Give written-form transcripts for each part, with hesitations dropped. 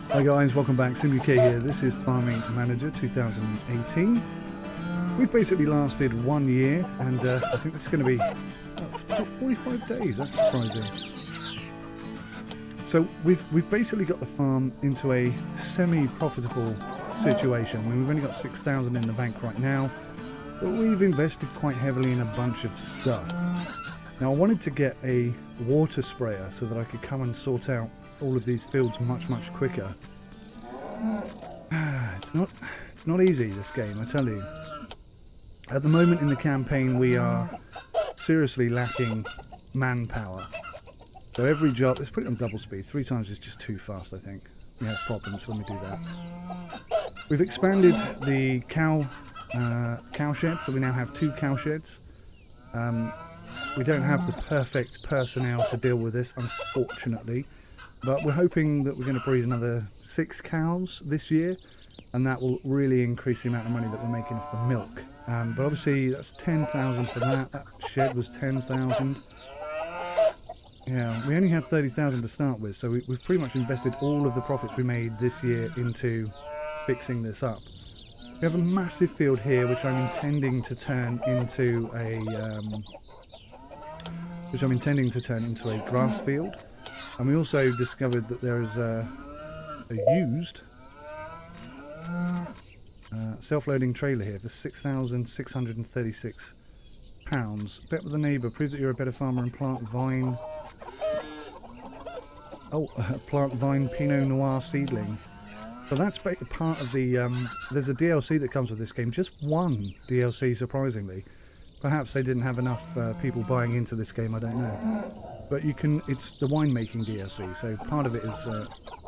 Hi guys, welcome back. SimUK here. This is Farming Manager 2018. We've basically lasted 1 year, and I think it's going to be 45 days. That's surprising. So we've basically got the farm into a semi-profitable situation. I mean, we've only got 6,000 in the bank right now, but we've invested quite heavily in a bunch of stuff. Now I wanted to get a water sprayer so that I could come and sort out all of these fields much quicker. It's not easy, this game, I tell you. At the moment in the campaign we are seriously lacking manpower. So every job, let's put it on double speed. 3 times is just too fast, I think. We have problems when we do that. We've expanded the cow shed, so we now have 2 cow sheds. We don't have the perfect personnel to deal with this, unfortunately. But we're hoping that we're going to breed another 6 cows this year, and that will really increase the amount of money that we're making off the milk. But obviously that's 10,000 for that. That shed was 10,000. Yeah, we only had 30,000 to start with, so we've pretty much invested all of the profits we made this year into fixing this up. We have a massive field here, which I'm intending to turn into a grass field. And we also discovered that there is a used self-loading trailer here for £6,636. Bet with a neighbour, prove that you're a better farmer and plant vine. Plant vine Pinot Noir seedling. So that's part of the. There's a DLC that comes with this game. Just one DLC, surprisingly. Perhaps they didn't have enough people buying into this game. I don't know. But you can. It's the winemaking DLC. So part of it is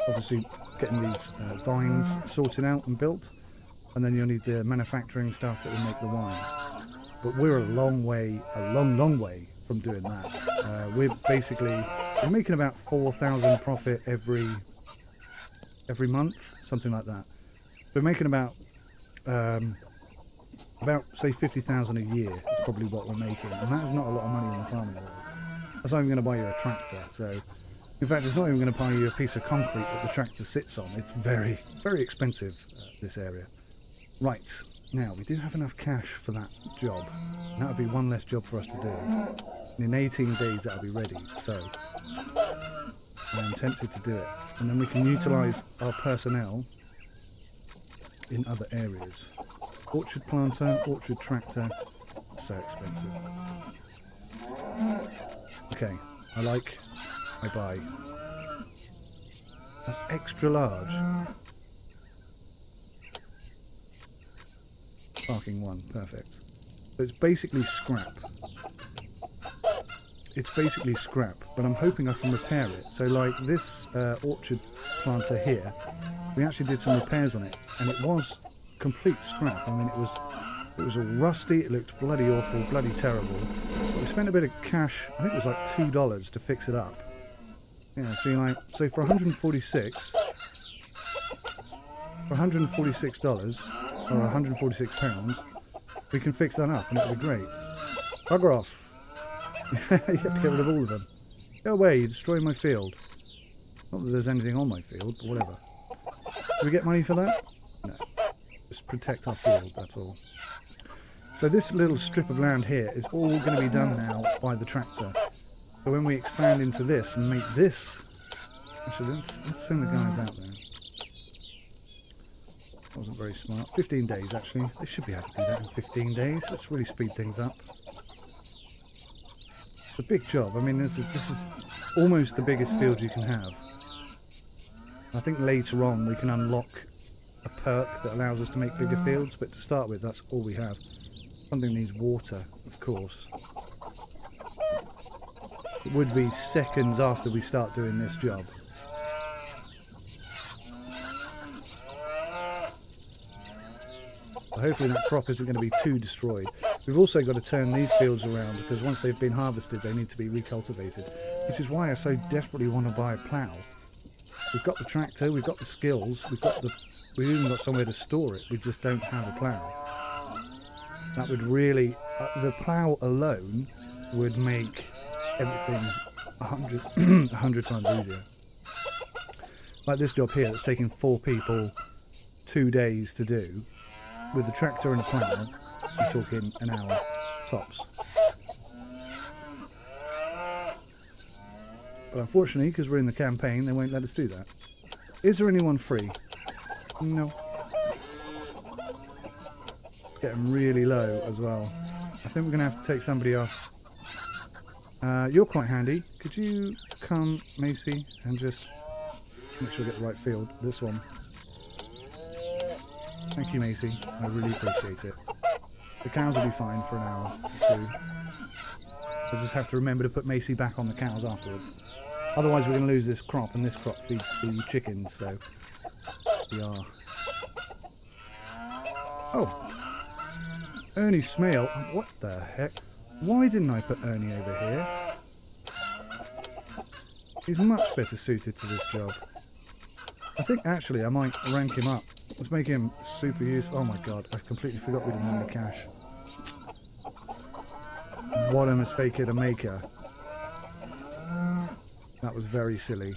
obviously getting these vines sorted out and built, and then you'll need the manufacturing stuff that will make the wine. But we're a long way from doing that. We're making about 4,000 profit every month, something like that. We're making about say 50,000 a year is probably what we're making, and that's not a lot of money in the farming world. That's not even going to buy you a tractor. So, in fact, it's not even going to buy you a piece of concrete that the tractor sits on. It's very expensive, this area. Right, now we do have enough cash for that job. And that would be one less job for us to do. And in 18 days that'll be ready. So I am tempted to do it, and then we can utilise our personnel in other areas. Orchard planter, orchard tractor, so expensive. Okay, I buy. That's extra large. Parking 1, perfect. So it's basically scrap. But I'm hoping I can repair it. So like this orchard planter here, we actually did some repairs on it, and it was complete scrap. I mean, it was all rusty, it looked bloody awful, bloody terrible. But we spent a bit of cash, I think it was like $2 to fix it up. Yeah, so for $146 or £146, we can fix that up, and it'll be great. Bugger off. You have to get rid of all of them. Go away, you're destroying my field. Not that there's anything on my field, but whatever. Do we get money for that? No. Just protect our field, that's all. So this little strip of land here is all going to be done now by the tractor. So when we expand into this and make this... Actually, let's send the guys out there. That wasn't very smart. 15 days, actually. They should be able to do that in 15 days. Let's really speed things up. A big job. I mean, this is almost the biggest field you can have. I think later on we can unlock a perk that allows us to make bigger fields, but to start with, that's all we have. Something needs water, of course. It would be seconds after we start doing this job. So hopefully that crop isn't going to be too destroyed. We've also got to turn these fields around, because once they've been harvested they need to be recultivated, which is why I so desperately want to buy a plough. We've got the tractor, we've got the skills, we've even got somewhere to store it, we just don't have a plough. That would really, the plough alone would make everything 100 times easier. Like this job here that's taking 4 people 2 days to do. With the tractor and a plough, you're talking an hour tops. But unfortunately, because we're in the campaign, they won't let us do that. Is there anyone free? No. It's getting really low as well. I think we're going to have to take somebody off. You're quite handy. Could you come, Macy, and just make sure we get the right field? This one. Thank you, Macy. I really appreciate it. The cows will be fine for an hour or 2. We'll just have to remember to put Macy back on the cows afterwards. Otherwise we're going to lose this crop, and this crop feeds the chickens, so we are... Oh! Ernie Smale. What the heck? Why didn't I put Ernie over here? He's much better suited to this job. I think actually I might rank him up. Let's make him super useful. Oh my god, I completely forgot we didn't have any cash. What a mistake to make her. That was very silly.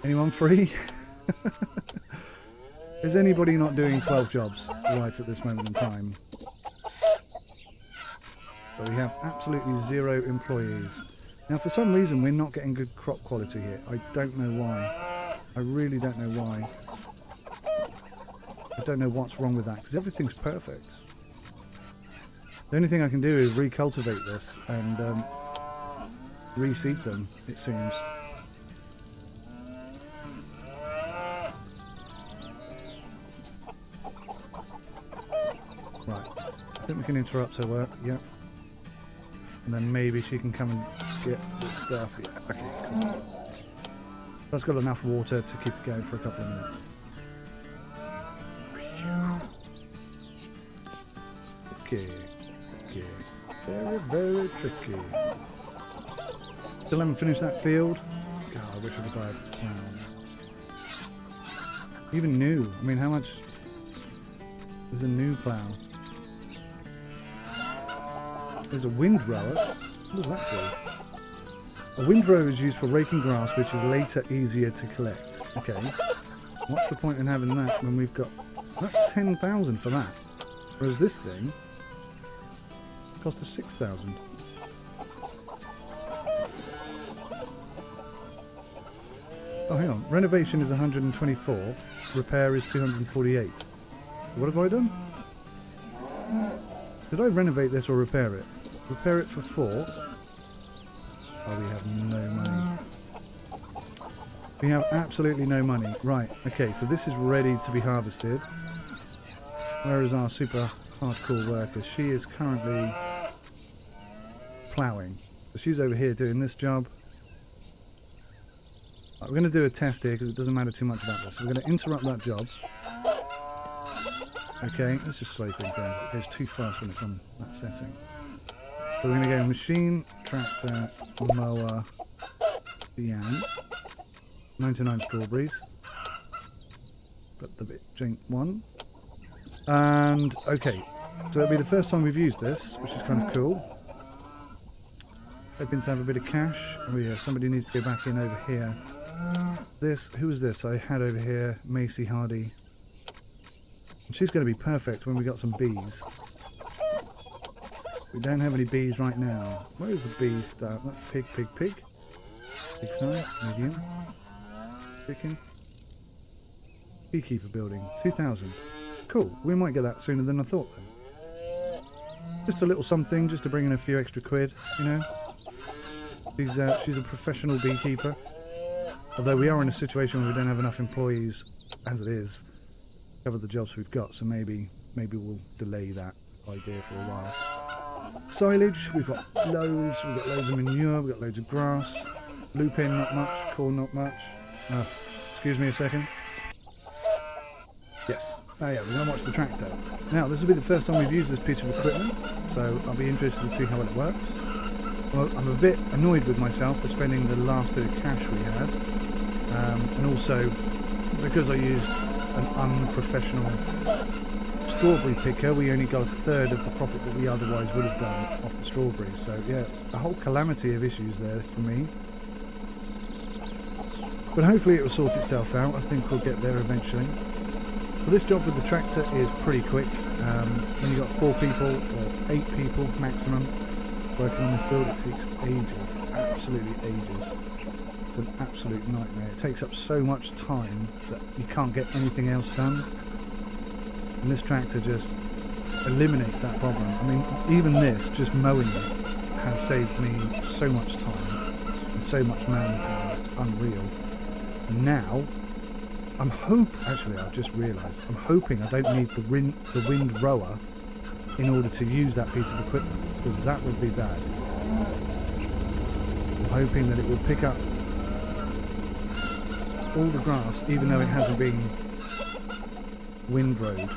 Anyone free? Is anybody not doing 12 jobs right at this moment in time? But we have absolutely 0 employees. Now for some reason we're not getting good crop quality here. I don't know why. I really don't know why. I don't know what's wrong with that, because everything's perfect. The only thing I can do is recultivate this and reseed them, it seems. Right, I think we can interrupt her work, yep. And then maybe she can come and get this stuff. Yeah, okay, cool. That's got enough water to keep it going for a couple of minutes. Okay, okay. Very, very tricky. Still haven't finished that field. God, I wish I could buy a plough. Even new. I mean, how much is a new plough? There's a windrower. What does that do? A windrower is used for raking grass, which is later easier to collect. Okay. What's the point in having that when we've got... That's 10,000 for that. Whereas this thing cost us 6,000. Oh, hang on. Renovation is 124. Repair is 248. What have I done? Did I renovate this or repair it? Repair it for 4. Oh, we have no money. We have absolutely no money. Right, okay, so this is ready to be harvested. Where is our super hardcore worker? She is currently ploughing. So she's over here doing this job. Right, we're going to do a test here because it doesn't matter too much about this. So we're going to interrupt that job. Okay, let's just slow things down. It goes too fast when it's on that setting. So we're going to go machine, tractor, mower, yam, 99 strawberries. Got the bit jink one. And, okay, so it'll be the first time we've used this, which is kind of cool. Hoping to have a bit of cash. Oh yeah, somebody needs to go back in over here. This, who was this I had over here? Macy Hardy. And she's going to be perfect when we got some bees. We don't have any bees right now. Where is the bee stuff? That's pig, pig, pig. Pig side, medium. Chicken. Beekeeper building, 2,000. Cool, we might get that sooner than I thought then. Just a little something, just to bring in a few extra quid, you know. She's a professional beekeeper. Although we are in a situation where we don't have enough employees, as it is, to cover the jobs we've got, so maybe we'll delay that idea for a while. Silage, we've got loads of manure, we've got loads of grass. Lupin, not much, corn, not much. Excuse me a second. Yes. Oh yeah, we're going to watch the tractor. Now, this will be the first time we've used this piece of equipment, so I'll be interested to see how it works. Well, I'm a bit annoyed with myself for spending the last bit of cash we had, and also because I used an unprofessional strawberry picker, we only got a third of the profit that we otherwise would have done off the strawberries. So yeah, a whole calamity of issues there for me. But hopefully it will sort itself out. I think we'll get there eventually. But this job with the tractor is pretty quick. When you've got 4 people or 8 people maximum working on this field, it takes ages, absolutely ages. It's an absolute nightmare. It takes up so much time that you can't get anything else done. And this tractor just eliminates that problem. I mean, even this, just mowing it, has saved me so much time and so much manpower. It's unreal. And now, actually I've just realised, I'm hoping I don't need the wind rower in order to use that piece of equipment, because that would be bad. I'm hoping that it will pick up all the grass, even though it hasn't been windrowed.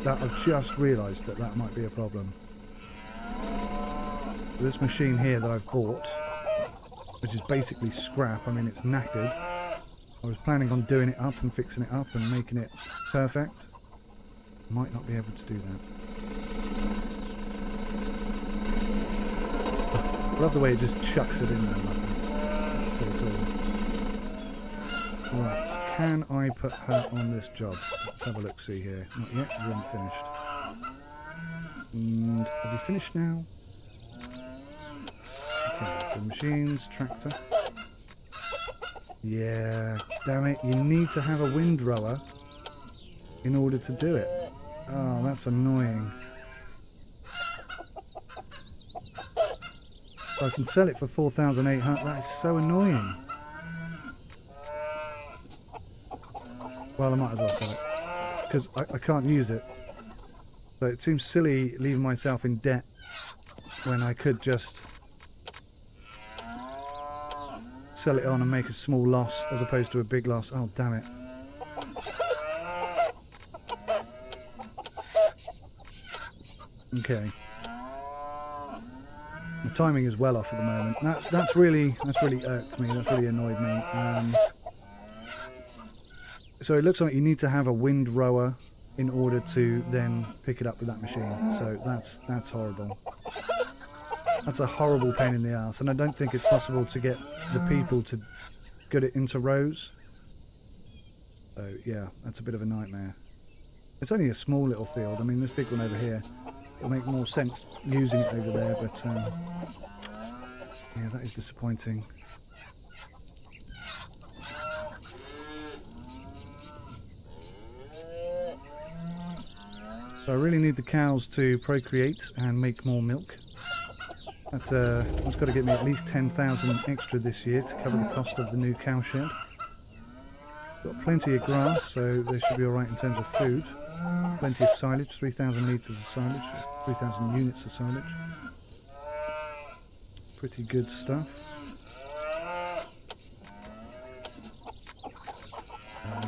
I've just realised that that might be a problem. This machine here that I've bought, which is basically scrap, I mean it's knackered. I was planning on doing it up and fixing it up and making it perfect. Might not be able to do that. I love the way it just chucks it in there like that. That's so cool. Right, can I put her on this job? Let's have a look, see here. Not yet, because we haven't finished. And have you finished now? Okay, so machines, tractor. Yeah, damn it, you need to have a windrower in order to do it. Oh, that's annoying. I can sell it for 4,800, that is so annoying. Well, I might as well sell it, because I can't use it. So it seems silly leaving myself in debt when I could just sell it on and make a small loss as opposed to a big loss. Oh, damn it. Okay. The timing is well off at the moment. That's really irked me. That's really annoyed me. So it looks like you need to have a wind rower in order to then pick it up with that machine. So that's horrible. That's a horrible pain in the ass, and I don't think it's possible to get the people to get it into rows. So yeah, that's a bit of a nightmare. It's only a small little field. I mean, this big one over here, it'll make more sense using it over there, but yeah, that is disappointing. So I really need the cows to procreate and make more milk. That's got to get me at least 10,000 extra this year to cover the cost of the new cow shed. Got plenty of grass, so they should be alright in terms of food. Plenty of silage, 3,000 litres of silage, 3,000 units of silage. Pretty good stuff.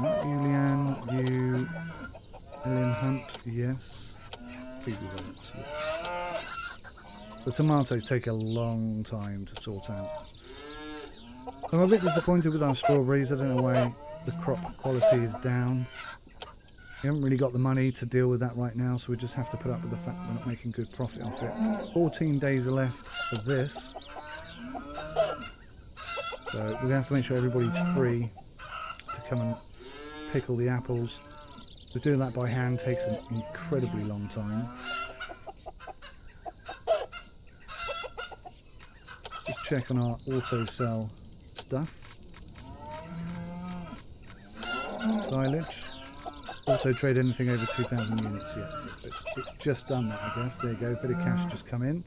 Not you, Leanne, you, Ellen Hunt, yes. Phoebe Roberts, yes. The tomatoes take a long time to sort out. I'm a bit disappointed with our strawberries. I don't know why the crop quality is down. We haven't really got the money to deal with that right now, so we just have to put up with the fact that we're not making good profit off it. 14 days are left for this. So we're going to have to make sure everybody's free to come and pickle the apples. But doing that by hand takes an incredibly long time. Just check on our auto sell stuff. Silage. Auto trade anything over 2,000 units. Yeah, it's just done that, I guess. There you go. Bit of cash just come in.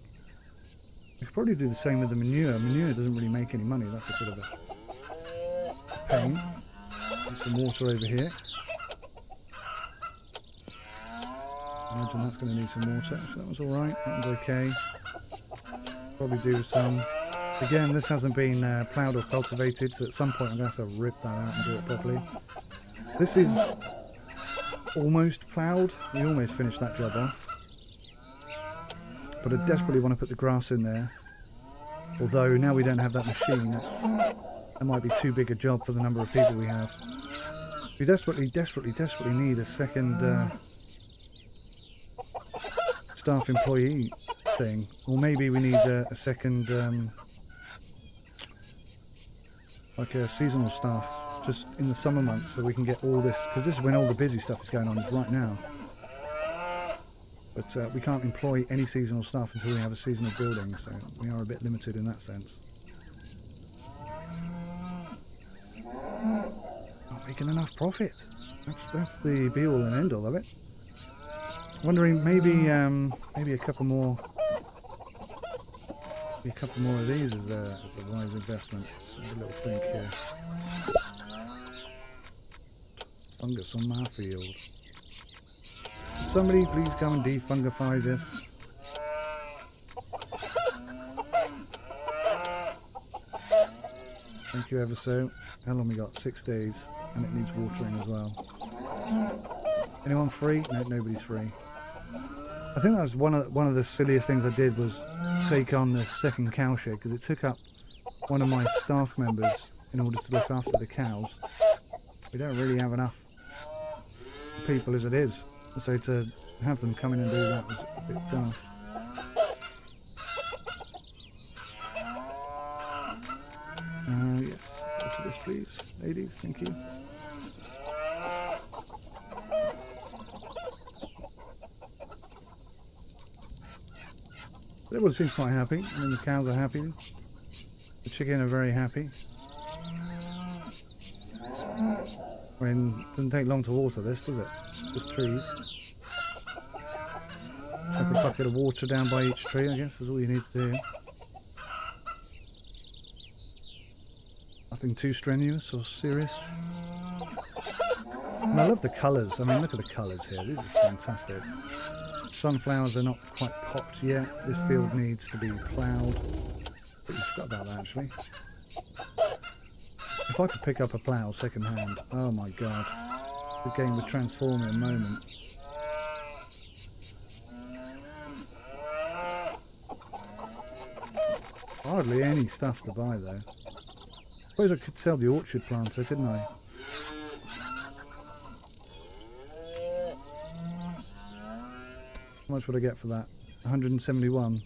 We could probably do the same with the manure. Manure doesn't really make any money. That's a bit of a pain. Get some water over here. Imagine that's going to need some water. So that was alright. That was okay. Probably do some. Again, this hasn't been ploughed or cultivated, so at some point I'm going to have to rip that out and do it properly. This is almost ploughed. We almost finished that job off. But I desperately want to put the grass in there. Although now we don't have that machine, that might be too big a job for the number of people we have. We desperately need a second staff employee thing. Or maybe we need a second like a seasonal staff just in the summer months, so we can get all this, because this is when all the busy stuff is going on, is right now. But we can't employ any seasonal stuff until we have a seasonal building, so we are a bit limited in that sense. Not making enough profit. That's the be all and end all of it. Wondering maybe a couple more of these as a wise investment. Let's have a little think here. Fungus on my field. Somebody please come and defungify this. Thank you ever so. How long we got? 6 days, and it needs watering as well. Anyone free? No, nobody's free. I think that was one of the silliest things I did, was take on this second cow shed, because it took up one of my staff members in order to look after the cows. We don't really have enough people as it is, so to have them come in and do that was a bit daft. Yes, go to this please, ladies, thank you. Everyone seems quite happy. I mean, the cows are happy. The chicken are very happy. I mean, it doesn't take long to water this, does it? With trees. Chuck a bucket of water down by each tree, I guess, is all you need to do. Nothing too strenuous or serious. And I love the colours. I mean, look at the colours here. These are fantastic. Sunflowers are not quite popped yet. This field needs to be ploughed. But you forgot about that, actually. If I could pick up a plough second hand, oh my god. The game would transform in a moment. Hardly any stuff to buy though. Suppose I could sell the orchard planter, couldn't I? How much would I get for that? 171.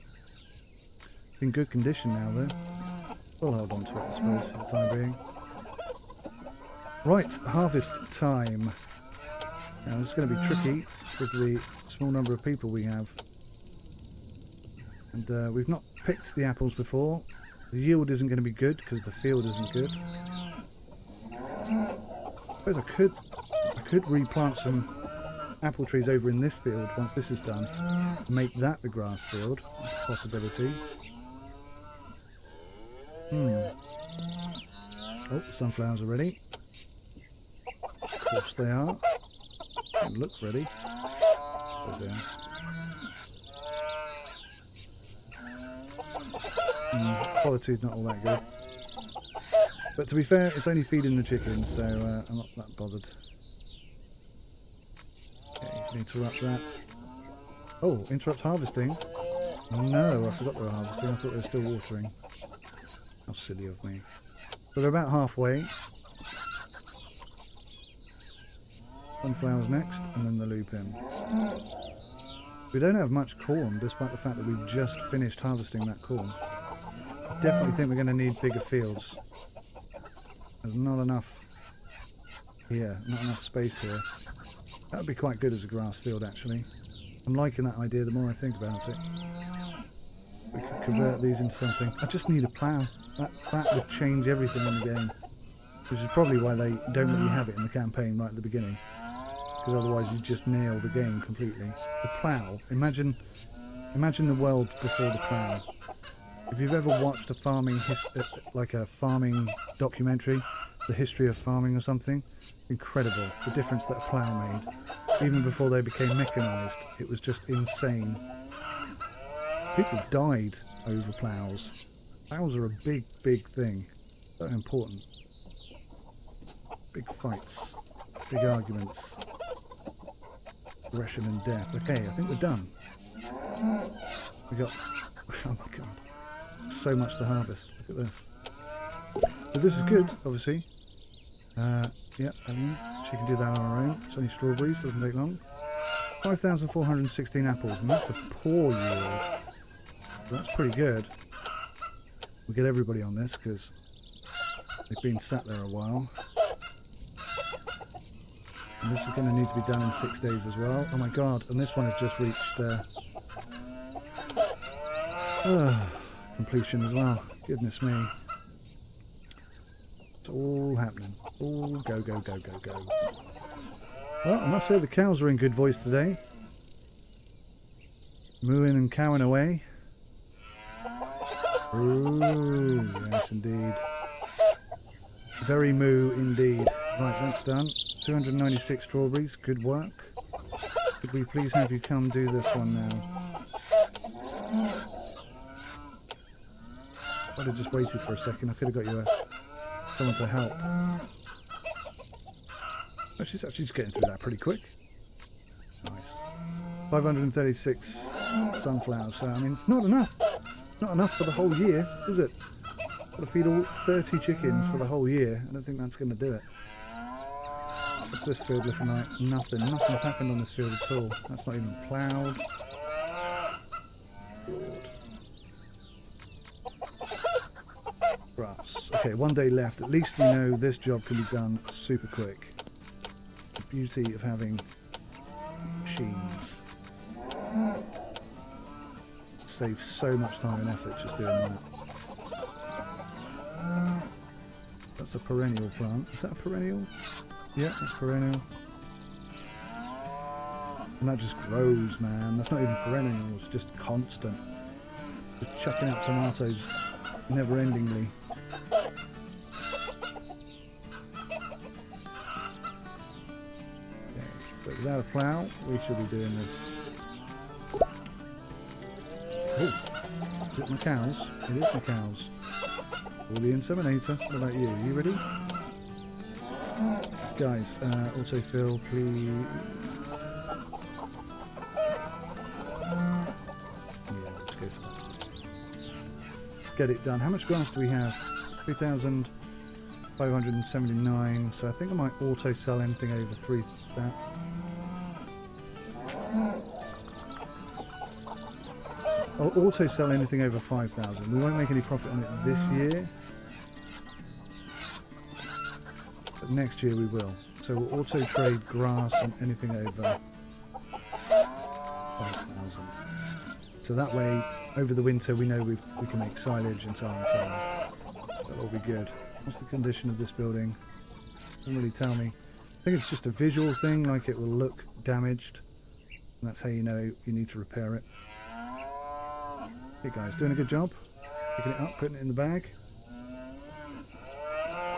It's in good condition now though. We'll hold on to it I suppose for the time being. Right, harvest time. Now this is going to be tricky because of the small number of people we have. And we've not picked the apples before. The yield isn't going to be good because the field isn't good. I suppose I could replant some apple trees over in this field once this is done. Make that the grass field. That's a possibility. Oh, sunflowers are ready. Of course they are. They look ready. There they are. Quality's not all that good. But to be fair, it's only feeding the chickens, so I'm not that bothered. Okay, you can interrupt that. Oh, interrupt harvesting? No, I forgot they were harvesting. I thought they were still watering. How silly of me. So they're about halfway. Sunflowers next, and then the lupin. We don't have much corn, despite the fact that we've just finished harvesting that corn. I definitely think we're going to need bigger fields. There's not enough here, not enough space here. That would be quite good as a grass field, actually. I'm liking that idea the more I think about it. We could convert these into something. I just need a plough. That would change everything in the game. Which is probably why they don't let you have it in the campaign right at the beginning. Because otherwise you just nail the game completely. The plough. Imagine the world before the plough. If you've ever watched a farming farming documentary, the history of farming or something, incredible the difference that a plough made. Even before they became mechanised, it was just insane. People died over ploughs. Ploughs are a big thing. So important. Big fights, big arguments, aggression and death. Okay, I think we're done. We got, oh my god, so much to harvest. Look at this. But this is good, obviously. Yeah, she can do that on her own. It's only strawberries, doesn't take long. 5,416 apples, and that's a poor yield. That's pretty good. We'll get everybody on this because they've been sat there a while. And this is going to need to be done in 6 days as well. Oh my god, and this one has just reached completion as well. Goodness me. It's all happening. All go, go, go, go, go. Well, I must say the cows are in good voice today. Mooing and cowing away. Ooh, yes indeed. Very moo indeed. Right, that's done. 296 strawberries, good work. Could we please have you come do this one now? I'd have just waited for a second, I could have got you someone to help. Oh, she's actually just getting through that pretty quick. Nice. 536 sunflowers, so I mean it's not enough. Not enough for the whole year, is it? Got to feed all 30 chickens for the whole year. I don't think that's going to do it. What's this field looking like? Nothing. Nothing's happened on this field at all. That's not even ploughed. Lord. Grass. Okay, 1 day left. At least we know this job can be done super quick. The beauty of having machines. Saves so much time and effort just doing that. That's a perennial plant. Is that a perennial? Yeah, it's perennial. And that just grows, man. That's not even perennial, it's just constant. Just chucking out tomatoes never-endingly. Okay, so without a plough, we should be doing this. Oh, is it my cows? It is my cows. Or the inseminator. What about you? Are you ready? Guys, autofill, please. Yeah, let's go for that. Get it done. How much grass do we have? 3,579. So I think I might auto sell anything over 3,000. I'll auto sell anything over 5,000. We won't make any profit on it this year. But next year we will. So we'll auto trade grass and anything over 5,000. So that way, over the winter, we know we can make silage and so on and so on. That'll all be good. What's the condition of this building? Doesn't really tell me. I think it's just a visual thing, like it will look damaged. And that's how you know you need to repair it. Hey guys, doing a good job. Picking it up, putting it in the bag.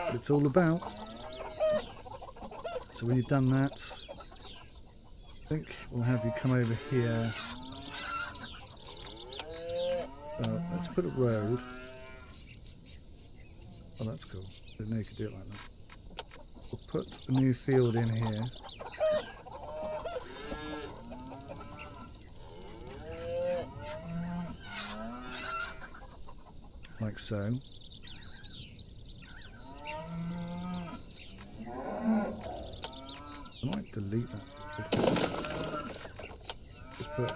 What it's all about. So when you've done that, I think we'll have you come over here. Let's put a road. Oh, that's cool. Didn't know you could do it like that. We'll put a new field in here. Like so. I might delete that field. Just put...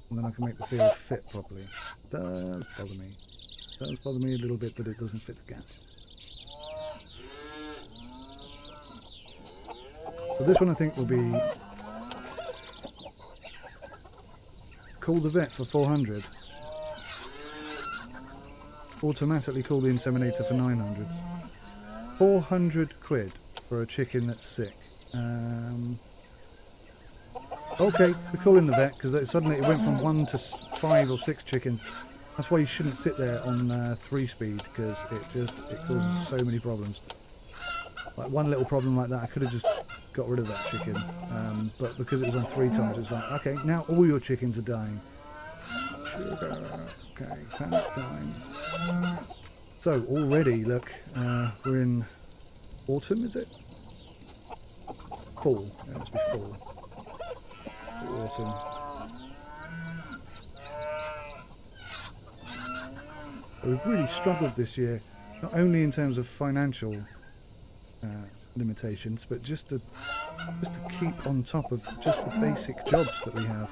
And then I can make the field fit properly. It does bother me. It does bother me a little bit that it doesn't fit the gap. So this one I think will be... Call the vet for 400. Automatically call the inseminator for 900. 400 quid for a chicken that's sick. Okay, we're calling the vet because suddenly it went from 1 to 5 or 6 chickens. That's why you shouldn't sit there on 3-speed because it causes so many problems. Like one little problem like that, I could have just got rid of that chicken. But because it was on 3 times, it's like, okay, now all your chickens are dying. Sugar. Okay, panic time. So already, look, we're in autumn, is it? Fall. It must be fall. Autumn. We've really struggled this year, not only in terms of financial limitations, but just to keep on top of just the basic jobs that we have.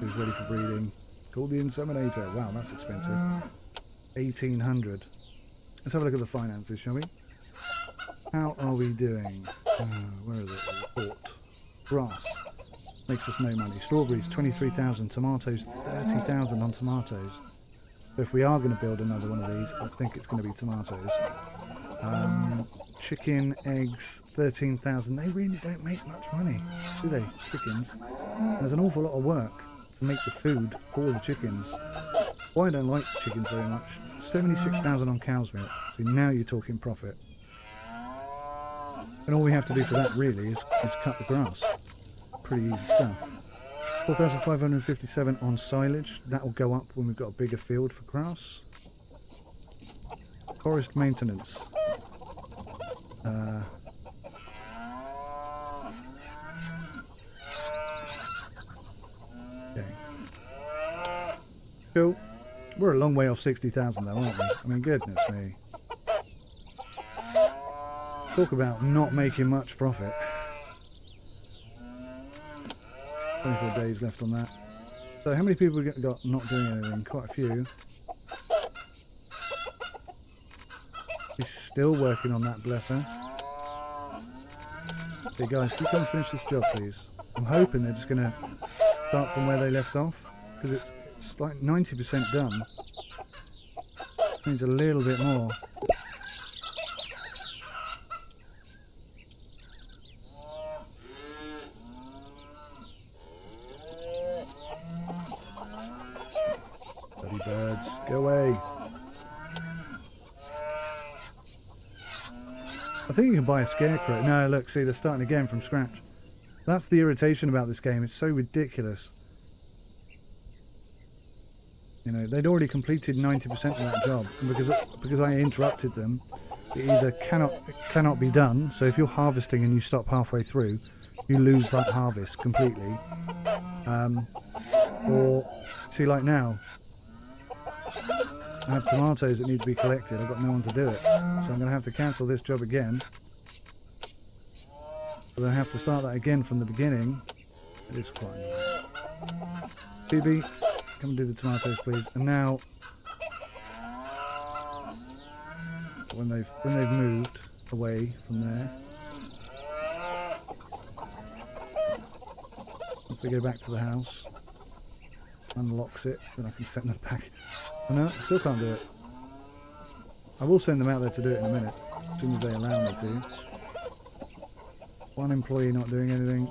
Who's ready for breeding? Call the inseminator. Wow, that's expensive. 1,800. Let's have a look at the finances, shall we? How are we doing? Where is it? Report. Grass. Makes us no money. Strawberries, 23,000. Tomatoes, 30,000 on tomatoes. So if we are going to build another one of these, I think it's going to be tomatoes. Chicken, eggs, 13,000. They really don't make much money, do they? Chickens. There's an awful lot of work to make the food for the chickens. Why I don't like chickens very much. 76,000 on cow's milk. So now you're talking profit. And all we have to do for that really is cut the grass. Pretty easy stuff. 4,557 on silage. That will go up when we've got a bigger field for grass. Forest maintenance. Okay. Cool. We're a long way off 60,000 though, aren't we? I mean, goodness me. Talk about not making much profit. 24 days left on that. So how many people we got not doing anything? Quite a few. He's still working on that, bless her. Okay guys, can you come and finish this job please? I'm hoping they're just going to start from where they left off, because it's like 90% done. Needs a little bit more. Bloody birds, go away. I think you can buy a scarecrow. No, look, see, they're starting again from scratch. That's the irritation about this game. It's so ridiculous. You know, they'd already completed 90% of that job, and because I interrupted them, it either cannot be done. So if you're harvesting and you stop halfway through, you lose that harvest completely. Or see, like now, I have tomatoes that need to be collected. I've got no one to do it, so I'm going to have to cancel this job again. But I have to start that again from the beginning. It is quite annoying. Phoebe, come and do the tomatoes, please. And now, when they've moved away from there, once they go back to the house, unlocks it, then I can send them back. Oh no, I still can't do it. I will send them out there to do it in a minute, as soon as they allow me to. One employee not doing anything.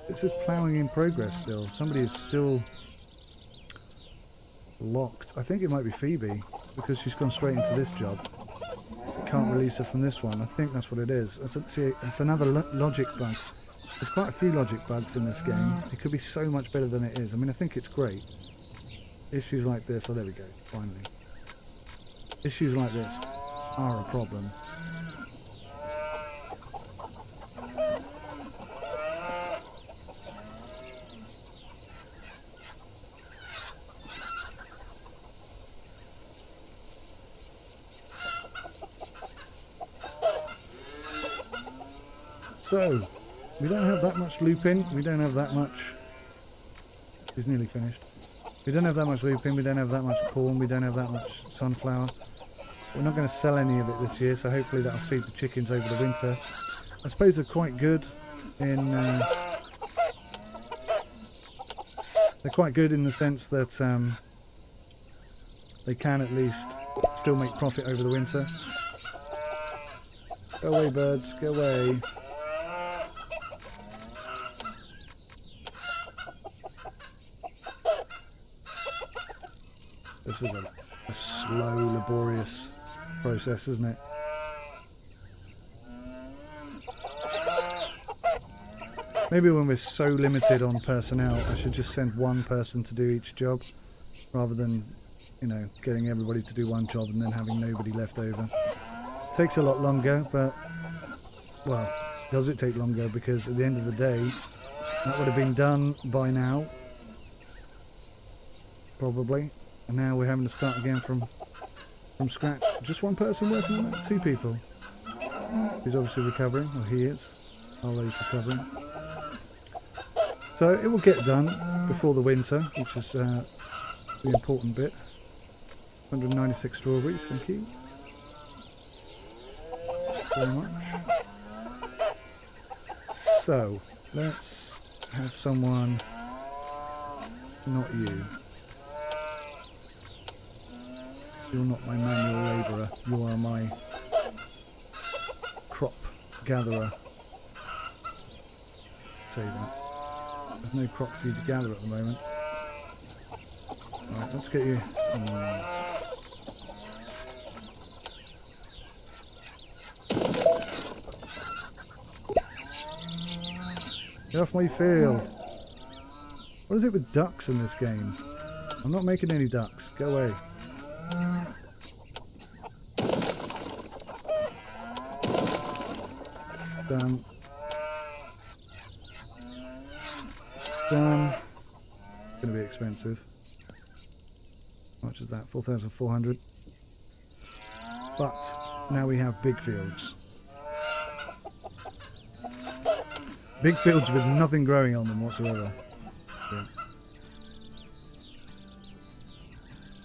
It says ploughing in progress still. Somebody is still locked. I think it might be Phoebe, because she's gone straight into this job. Can't release her from this one. I think that's what it is. It's another logic bug. There's quite a few logic bugs in this game. It could be so much better than it is. I mean, I think it's great. Issues like this, oh there we go, finally. Issues like this are a problem. So, we don't have that much lupin, we don't have that much... It's nearly finished. We don't have that much lupin, we don't have that much corn, we don't have that much sunflower. We're not going to sell any of it this year, so hopefully that'll feed the chickens over the winter. I suppose they're quite good in... they're quite good in the sense that they can at least still make profit over the winter. Go away, birds, go away. This is a slow, laborious process, isn't it? Maybe when we're so limited on personnel, I should just send one person to do each job, rather than, you know, getting everybody to do one job and then having nobody left over. Takes a lot longer, but, well, does it take longer? Because at the end of the day, that would have been done by now, probably. And now we're having to start again from scratch. Just one person working on that? Two people. He's obviously recovering, or he is. Although he's recovering. So it will get done before the winter, which is the important bit. 196 strawberries, thank you. very much. So, let's have someone, not you. You're not my manual labourer, you are my crop gatherer. I'll tell you that. There's no crop for you to gather at the moment. Right, let's get you. Get off my field. What is it with ducks in this game? I'm not making any ducks. Go away. Done. Done. Gonna be expensive. How much is that? 4,400. But now we have big fields. Big fields with nothing growing on them whatsoever. Yeah.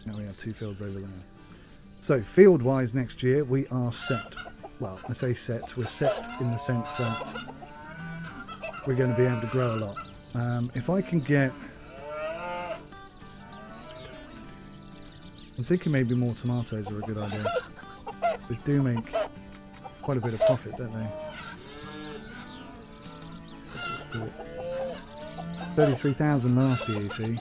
Now we have 2 fields over there. So field-wise next year we are set. Well, I say set. We're set in the sense that we're going to be able to grow a lot. If I can get... I'm thinking maybe more tomatoes are a good idea. They do make quite a bit of profit, don't they? 33,000 last year, you see.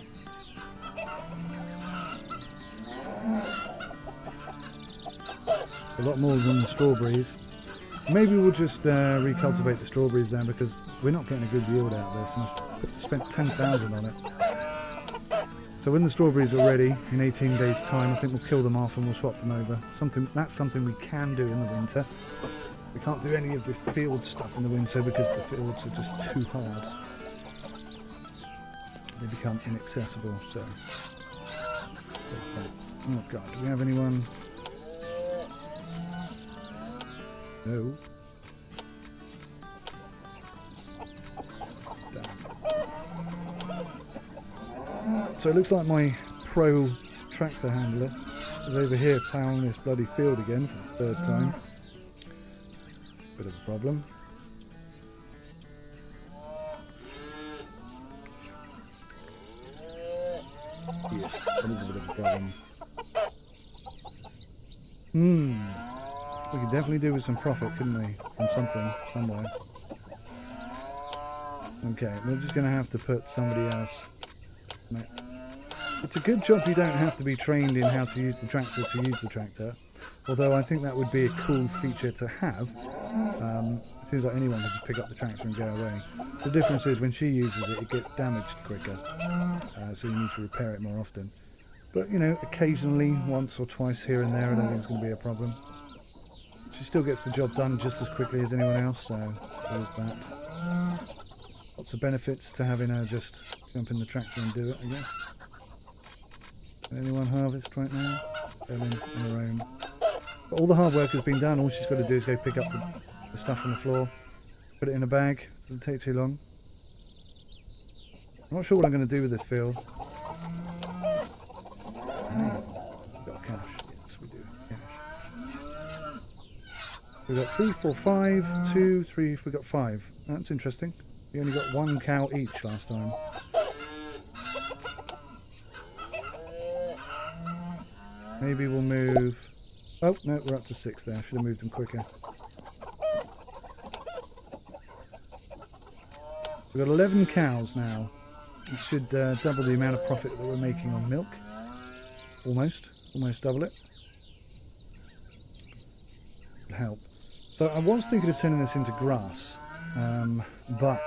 A lot more than the strawberries. Maybe we'll just recultivate the strawberries then, because we're not getting a good yield out of this, and I've spent 10,000 on it. So when the strawberries are ready in 18 days' time, I think we'll kill them off and we'll swap them over. That's something we can do in the winter. We can't do any of this field stuff in the winter because the fields are just too hard. They become inaccessible, so there's that. Oh god, do we have anyone? No. Damn. So it looks like my pro tractor handler is over here ploughing this bloody field again for the 3rd time. Bit of a problem. Yes, that is a bit of a problem. We could definitely do with some profit, couldn't we? From something, somewhere. Okay, we're just going to have to put somebody else. No. It's a good job you don't have to be trained in how to use the tractor to use the tractor. Although I think that would be a cool feature to have. It seems like anyone can just pick up the tractor and go away. The difference is when she uses it, it gets damaged quicker. So you need to repair it more often. But, you know, occasionally, once or twice here and there, I don't think it's going to be a problem. She still gets the job done just as quickly as anyone else, so there's that. Lots of benefits to having her just jump in the tractor and do it, I guess. Can anyone harvest right now? Ellen on her own. But all the hard work has been done. All she's got to do is go pick up the stuff on the floor, put it in a bag. Doesn't take too long. I'm not sure what I'm going to do with this field. Nice. We've got cash. Yes, we do. Cash. We've got 3, 4, 5, 2, 3. We've got 5. That's interesting. We only got 1 cow each last time. Maybe we'll move... Oh, no, we're up to 6 there. Should have moved them quicker. We've got 11 cows now. It should double the amount of profit that we're making on milk. Almost double it. Would help. So I was thinking of turning this into grass, but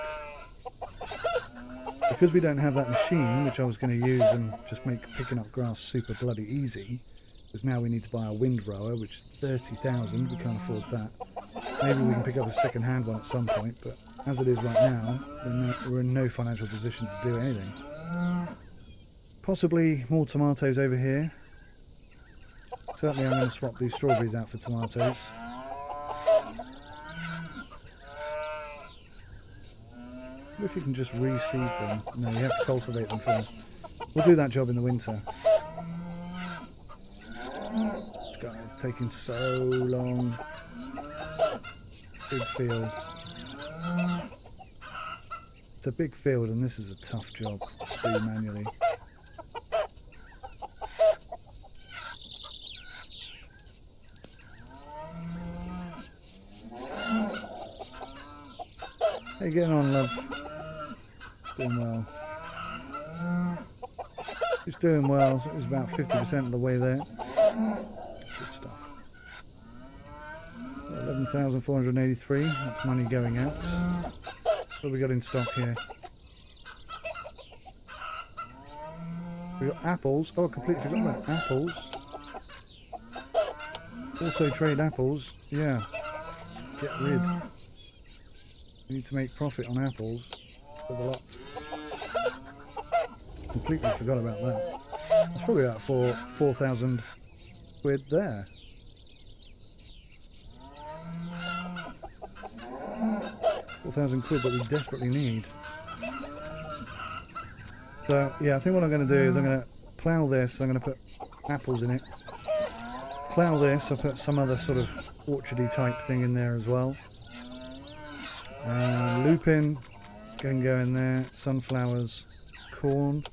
because we don't have that machine, which I was going to use and just make picking up grass super bloody easy, because now we need to buy a windrower, which is 30,000. We can't afford that. Maybe we can pick up a second-hand one at some point, but as it is right now, we're in no financial position to do anything. Possibly more tomatoes over here. Certainly I'm going to swap these strawberries out for tomatoes. See if you can just reseed them. No, you have to cultivate them first. We'll do that job in the winter. This guy is taking so long. Big field. It's a big field and this is a tough job to do manually. How you getting on, love? It's doing well. It's doing well, so it was about 50% of the way there. Good stuff. 11,483, that's money going out. What have we got in stock here? We got apples. Oh, I completely forgot about apples. Auto trade apples. Yeah. Get rid. We need to make profit on apples for the lot. Completely forgot about that. That's probably about 4,000 quid there. £4,000 that we desperately need. So yeah, I think what I'm going to do is I'm going to plough this. I'm going to put apples in it. Plough this. I'll put some other sort of orchardy type thing in there as well. Lupin can go in there. Sunflowers, corn,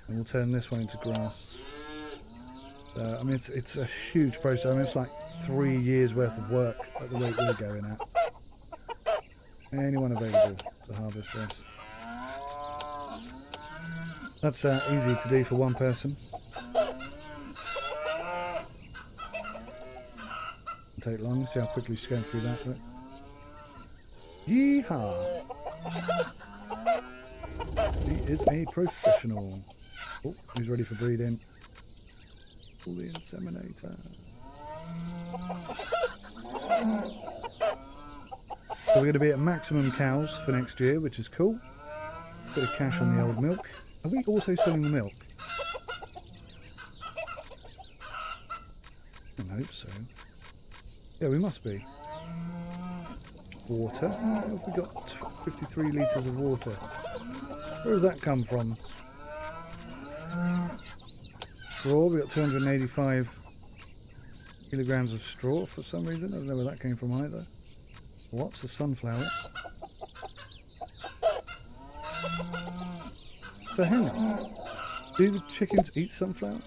and we'll turn this one into grass. I mean, it's a huge process. I mean, it's like 3 years worth of work at the rate we're going at. Anyone available to harvest this? That's easy to do for one person. It'll take long. See how quickly she's going through that. But yeehaw! He is a professional. Oh, he's ready for breeding. Pull the inseminator. So we're going to be at maximum cows for next year, which is cool. Bit of cash on the old milk. Are we also selling the milk? I hope so. Yeah, we must be. Water. What have we got? 53 litres of water. Where does that come from? Straw. We got 285 kilograms of straw for some reason. I don't know where that came from either. Lots of sunflowers. So hang on. Do the chickens eat sunflower?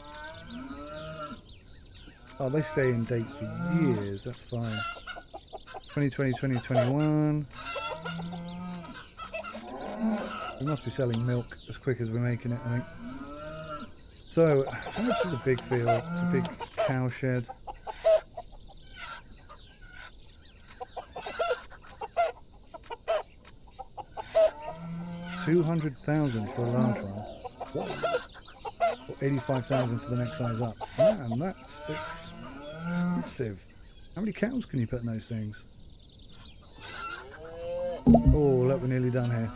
Oh, they stay in date for years. That's fine. 2020, 2021. We must be selling milk as quick as we're making it, I think. So, how much is a big field? It's a big cow shed. $200,000 for a large one. Whoa. Or 85,000 for the next size up. Man, that's expensive. How many cows can you put in those things? Oh, look, we're nearly done here.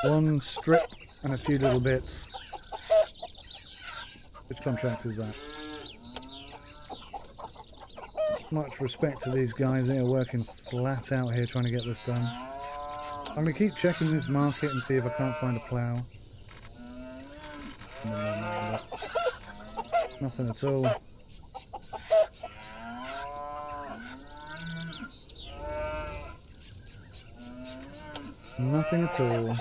One strip and a few little bits. Which contract is that? Much respect to these guys. They are working flat out here trying to get this done. I'm going to keep checking this market and see if I can't find a plough. Nothing at all. Nothing at all.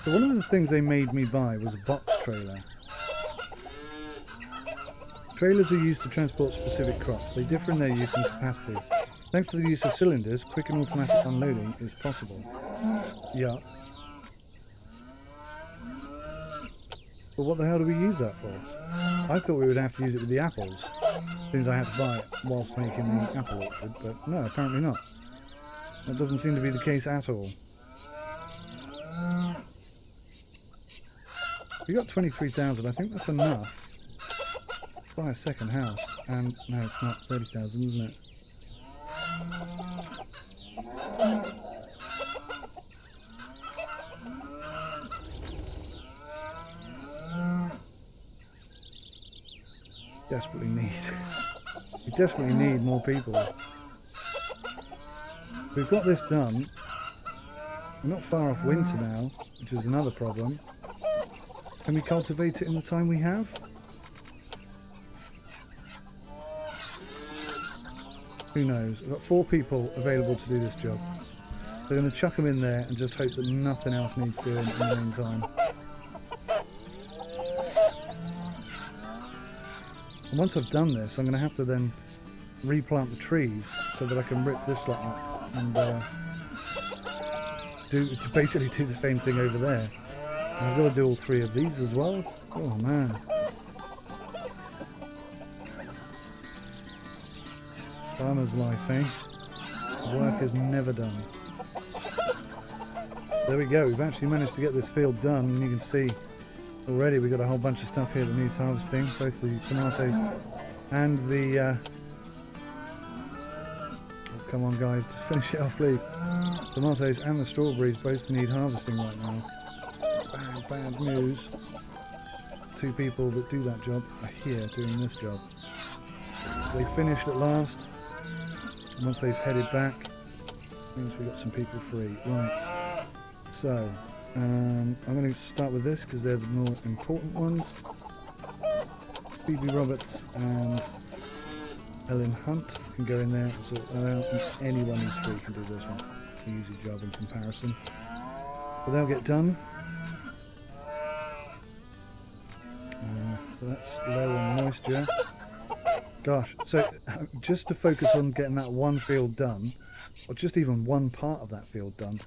So one of the things they made me buy was a box trailer. Trailers are used to transport specific crops. They differ in their use and capacity. Thanks to the use of cylinders, quick and automatic unloading is possible. Yeah. But what the hell do we use that for? I thought we would have to use it with the apples, since I had to buy it whilst making the apple orchard, but no, apparently not. That doesn't seem to be the case at all. We got 23,000, I think that's enough. Buy a second house, and no, it's not 30,000, isn't it? Desperately need. We desperately need more people. We've got this done. We're not far off winter now, which is another problem. Can we cultivate it in the time we have? Who knows? I've got 4 people available to do this job. We're going to chuck them in there and just hope that nothing else needs doing in the meantime. And once I've done this, I'm going to have to then replant the trees so that I can rip this lot up and basically do the same thing over there. And I've got to do all 3 of these as well. Oh man. Farmer's life, eh? Work is never done. There we go, we've actually managed to get this field done, and you can see already we've got a whole bunch of stuff here that needs harvesting, both the tomatoes and the... Oh, come on guys, just finish it off please. Tomatoes and the strawberries both need harvesting right now. Bad news. 2 people that do that job are here doing this job. So they finished at last. And once they've headed back, means we've got some people free. Right. So, I'm going to start with this because they're the more important ones. Phoebe Roberts and Ellen Hunt can go in there and sort that out, and anyone who's free can do this one. It's an easy job in comparison. But they'll get done. So that's low on moisture. Gosh, so just to focus on getting that one field done, or just even one part of that field done,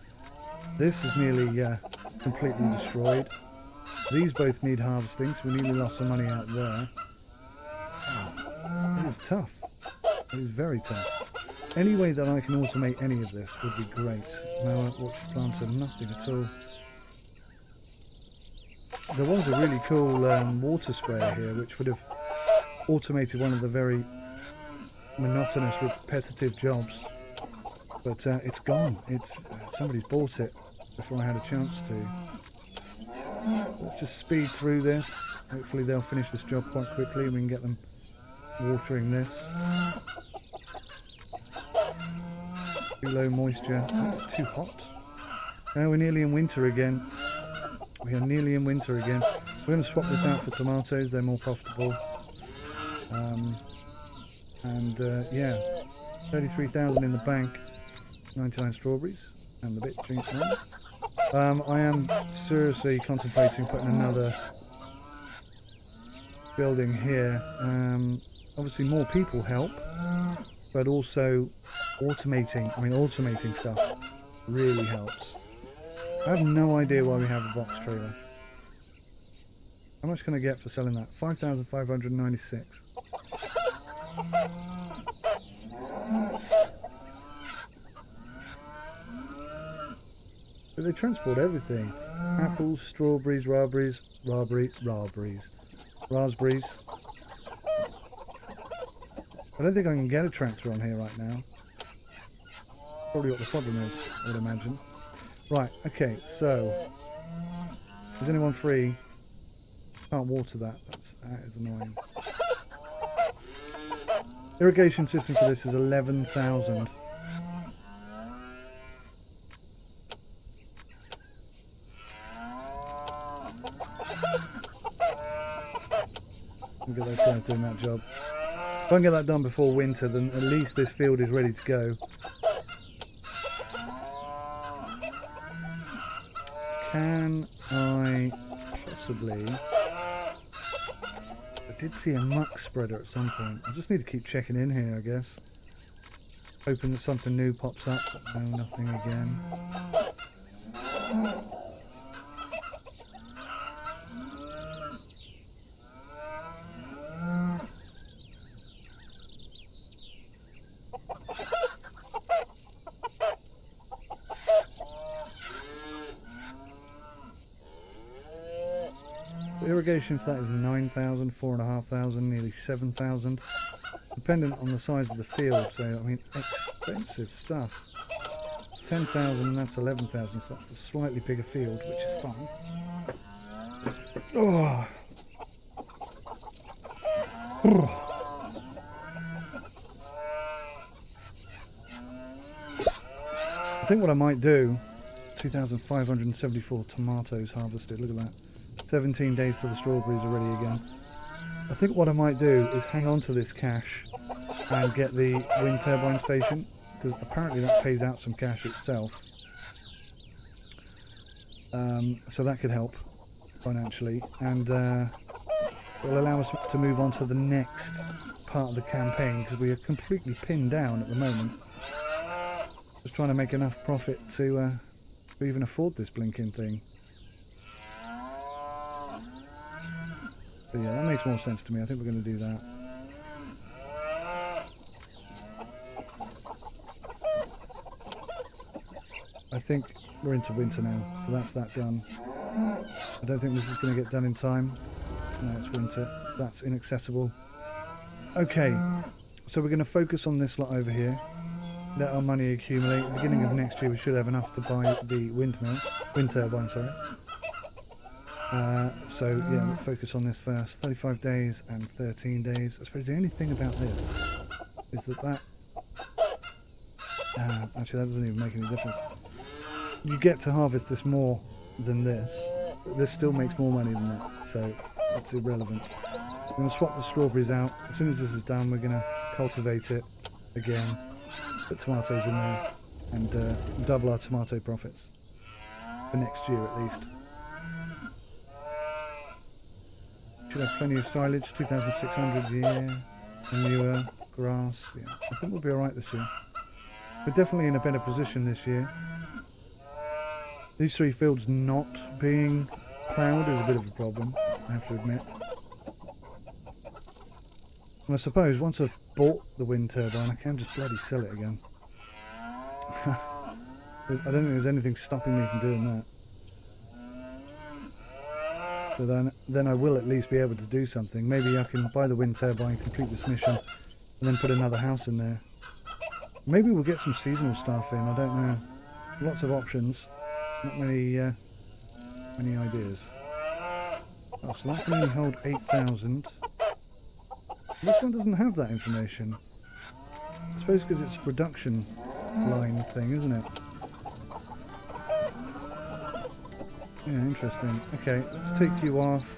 this is nearly completely destroyed. These both need harvesting, so we nearly lost some money out there. Oh, it is tough. It is very tough. Any way that I can automate any of this would be great. No orchard planter, nothing at all. There was a really cool water sprayer here which would have automated one of the very monotonous, repetitive jobs, but it's gone. Somebody's bought it before I had a chance to. Let's just speed through this. Hopefully they'll finish this job quite quickly and we can get them watering this. Too low moisture. It's too hot. Now we're nearly in winter again. We are nearly in winter again. We're going to swap this out for tomatoes. They're more profitable. Yeah, 33,000 in the bank, 99 strawberries, and the bit drink one. I am seriously contemplating putting another building here. Obviously more people help, but also automating stuff really helps. I have no idea why we have a box trailer. How much can I get for selling that? 5,596. But they transport everything. Apples, strawberries, raspberries. I don't think I can get a tractor on here right now. Probably what the problem is, I would imagine. Right, okay, so is anyone free? Can't water that. That is annoying. Irrigation system for this is 11,000. Look at those guys doing that job. If I can get that done before winter, then at least this field is ready to go. Can I possibly... I did see a muck spreader at some point. I just need to keep checking in here, I guess. Hoping that something new pops up. No, nothing again. Irrigation for that is 9,000, 4,500, nearly 7,000, dependent on the size of the field. So I mean, expensive stuff. It's 10,000 and that's 11,000, so that's the slightly bigger field, which is fine. Oh. I think what I might do, 2,574 tomatoes harvested, look at that. 17 days till the strawberries are ready again. I think what I might do is hang on to this cash and get the wind turbine station, because apparently that pays out some cash itself. So that could help financially, and it will allow us to move on to the next part of the campaign, because we are completely pinned down at the moment. Just trying to make enough profit to even afford this blinking thing. But yeah, that makes more sense to me. I think we're going to do that. I think we're into winter now, so that's that done. I don't think this is going to get done in time. No, it's winter, so that's inaccessible. Okay, so we're going to focus on this lot over here. Let our money accumulate. At the beginning of next year we should have enough to buy the wind turbine, sorry. So yeah, let's focus on this first. 35 days and 13 days. I suppose the only thing about this is that actually that doesn't even make any difference. You get to harvest this more than this, but this still makes more money than that, so it's irrelevant. I'm going to swap the strawberries out. As soon as this is done, we're going to cultivate it again, put tomatoes in there, and double our tomato profits for next year at least. Should have plenty of silage, 2,600 a year, manure, grass. Yeah, I think we'll be alright this year. We're definitely in a better position this year. These 3 fields not being ploughed is a bit of a problem, I have to admit. And I suppose once I've bought the wind turbine, I can just bloody sell it again. I don't think there's anything stopping me from doing that. So then I will at least be able to do something. Maybe I can buy the wind turbine, complete this mission, and then put another house in there. Maybe we'll get some seasonal stuff in, I don't know. Lots of options. Not many ideas. Oh, so that can only hold 8,000. This one doesn't have that information. I suppose because it's a production line thing, isn't it? Yeah, interesting. Okay, let's take you off.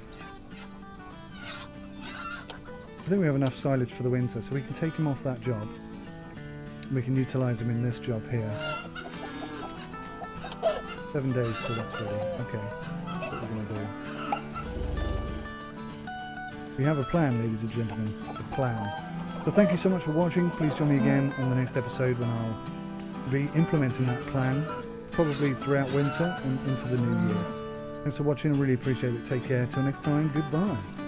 I think we have enough silage for the winter, so we can take him off that job. We can utilise him in this job here. 7 days till that's ready. Okay, that's what we're going to do. We have a plan, ladies and gentlemen. A plan. So thank you so much for watching. Please join me again on the next episode when I'll be implementing that plan, probably throughout winter and into the new year. Thanks for watching. I really appreciate it. Take care. Till next time. Goodbye.